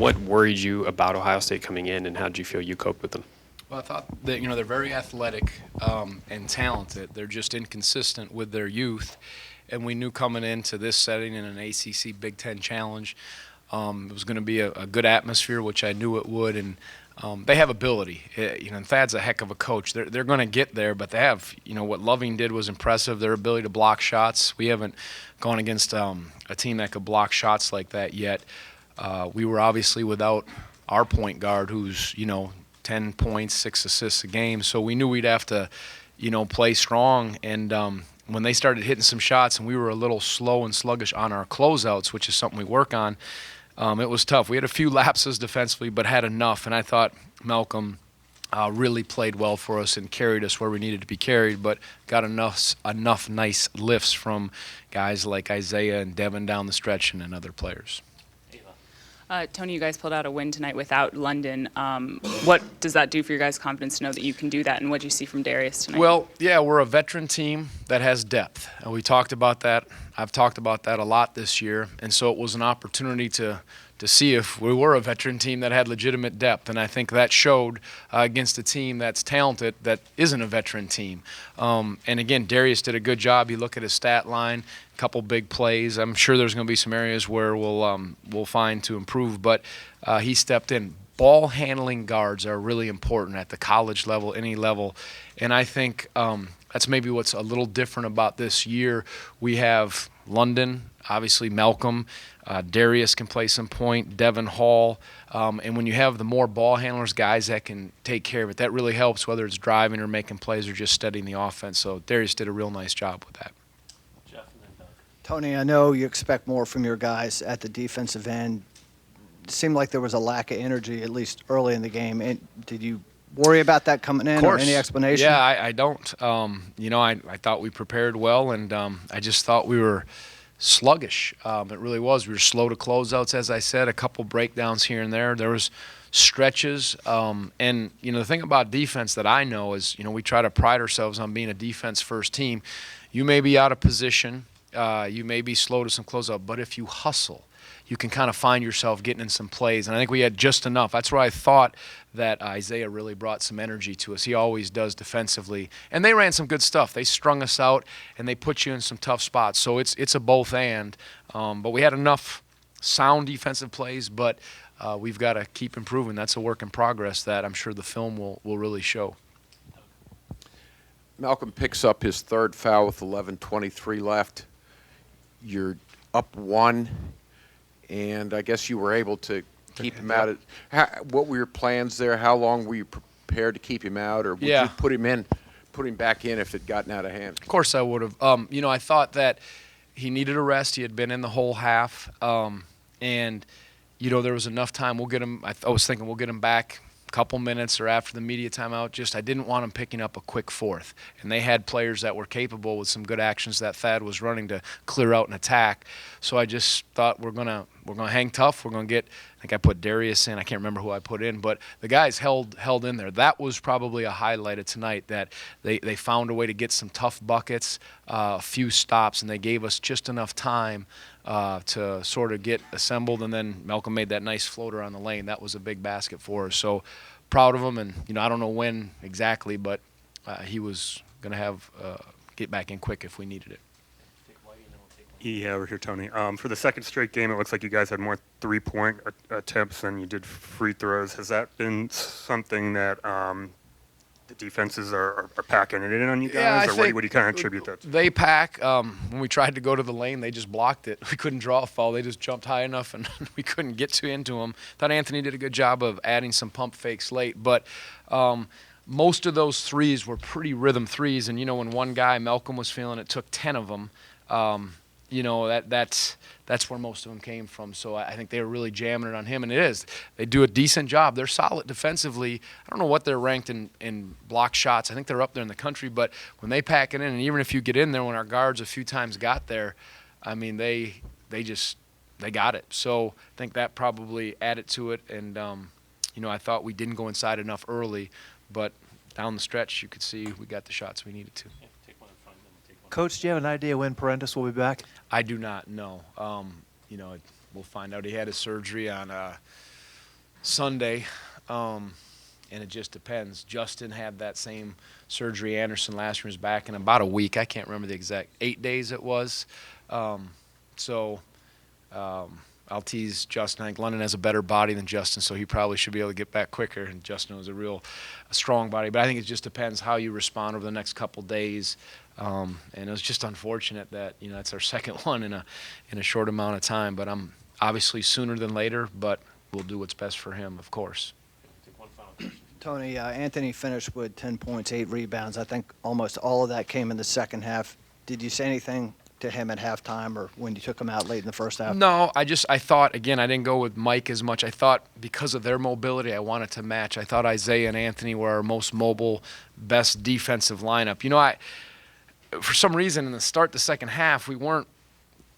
What worried you about Ohio State coming in, and how did you feel you coped with them? Well, I thought that they're very athletic and talented. They're just inconsistent with their youth, and we knew coming into this setting in an ACC Big Ten Challenge, it was going to be a good atmosphere, which I knew it would, and they have ability. And Thad's a heck of a coach. They're going to get there, but they have, what Loving did was impressive. Their ability to block shots. We haven't gone against a team that could block shots like that yet. We were obviously without our point guard, who's 10 points, 6 assists a game. So we knew we'd have to, play strong. And when they started hitting some shots and we were a little slow and sluggish on our closeouts, which is something we work on, it was tough. We had a few lapses defensively, but had enough. And I thought Malcolm really played well for us and carried us where we needed to be carried, but got enough nice lifts from guys like Isaiah and Devin down the stretch and other players. Tony, you guys pulled out a win tonight without London. What does that do for your guys' confidence to know that you can do that, and what did you see from Darius tonight? Well, yeah, we're a veteran team that has depth, and we talked about that. I've talked about that a lot this year, and so it was an opportunity to see if we were a veteran team that had legitimate depth, and I think that showed against a team that's talented that isn't a veteran team. And again, Darius did a good job. You look at his stat line, a couple big plays. I'm sure there's going to be some areas where we'll find to improve, but he stepped in. Ball handling guards are really important at the college level, any level, and I think that's maybe what's a little different about this year. We have London, obviously Malcolm, Darius can play some point, Devin Hall, and when you have the more ball handlers, guys that can take care of it, that really helps, whether it's driving or making plays or just studying the offense. So Darius did a real nice job with that. Jeff and then Doug. Tony, I know you expect more from your guys at the defensive end. It seemed like there was a lack of energy, at least early in the game. And did you worry about that coming in, or any explanation? Yeah, I don't. I thought we prepared well, and I just thought we were sluggish. It really was. We were slow to closeouts, as I said, a couple breakdowns here and there. There was stretches. And the thing about defense that I know is, we try to pride ourselves on being a defense-first team. You may be out of position. You may be slow to some closeout, but if you hustle, you can kind of find yourself getting in some plays. And I think we had just enough. That's where I thought that Isaiah really brought some energy to us. He always does defensively. And they ran some good stuff. They strung us out, and they put you in some tough spots. So it's a both and. But we had enough sound defensive plays, but we've got to keep improving. That's a work in progress that I'm sure the film will really show. Malcolm picks up his third foul with 11:23 left. You're up one, and I guess you were able to keep him out. What were your plans there? How long were you prepared to keep him out, or would you put him back in if it gotten out of hand? Of course I would have. I thought that he needed a rest. He had been in the whole half, and there was enough time. We'll get him. I was thinking we'll get him back couple minutes or after the media timeout. I didn't want them picking up a quick fourth. And they had players that were capable with some good actions that Thad was running to clear out an attack. So I just thought we're gonna hang tough. We're gonna get. I think I put Darius in. I can't remember who I put in, but the guys held in there. That was probably a highlight of tonight, that they found a way to get some tough buckets, a few stops, and they gave us just enough time to sort of get assembled, and then Malcolm made that nice floater on the lane. That was a big basket for us. So proud of him, and I don't know when exactly, but he was going to have get back in quick if we needed it. Yeah, we're here, Tony. For the second straight game, it looks like you guys had more three-point attempts than you did free throws. Has that been something that the defenses are packing it in on you guys, or what do you kind of attribute that to? They pack. When we tried to go to the lane, they just blocked it. We couldn't draw a foul. They just jumped high enough, and we couldn't get into them. Thought Anthony did a good job of adding some pump fakes late, but most of those threes were pretty rhythm threes. And when one guy, Malcolm, was feeling it, took 10 of them. That's where most of them came from. So I think they were really jamming it on him, and it is. They do a decent job. They're solid defensively. I don't know what they're ranked in block shots. I think they're up there in the country, but when they pack it in, and even if you get in there, when our guards a few times got there, I mean, they got it. So I think that probably added to it, and I thought we didn't go inside enough early, but down the stretch you could see we got the shots we needed to. Coach, do you have an idea when Parentis will be back? I do not know. We'll find out. He had his surgery on Sunday, and it just depends. Justin had that same surgery. Anderson last year was back in about a week. I can't remember the exact 8 days it was. I'll tease Justin. I think London has a better body than Justin, so he probably should be able to get back quicker. And Justin was a strong body. But I think it just depends how you respond over the next couple days. And it was just unfortunate that it's our second one in a short amount of time. But I'm obviously sooner than later. But we'll do what's best for him, of course. Tony, Anthony finished with 10 points, 8 rebounds. I think almost all of that came in the second half. Did you say anything to him at halftime or when you took him out late in the first half? No, I thought, again, I didn't go with Mike as much. I thought because of their mobility, I wanted to match. I thought Isaiah and Anthony were our most mobile, best defensive lineup. For some reason in the second half, we weren't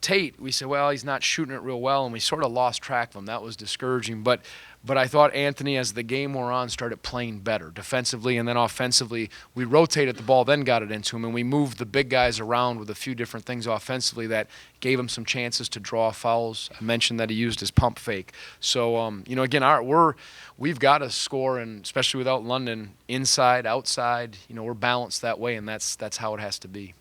Tate. We said, well, he's not shooting it real well, and we sort of lost track of him. That was discouraging. But I thought Anthony, as the game wore on, started playing better defensively, and then offensively, we rotated the ball, then got it into him, and we moved the big guys around with a few different things offensively that gave him some chances to draw fouls. I mentioned that he used his pump fake. So, again, we've got to score, and especially without London, inside, outside. We're balanced that way, and that's how it has to be.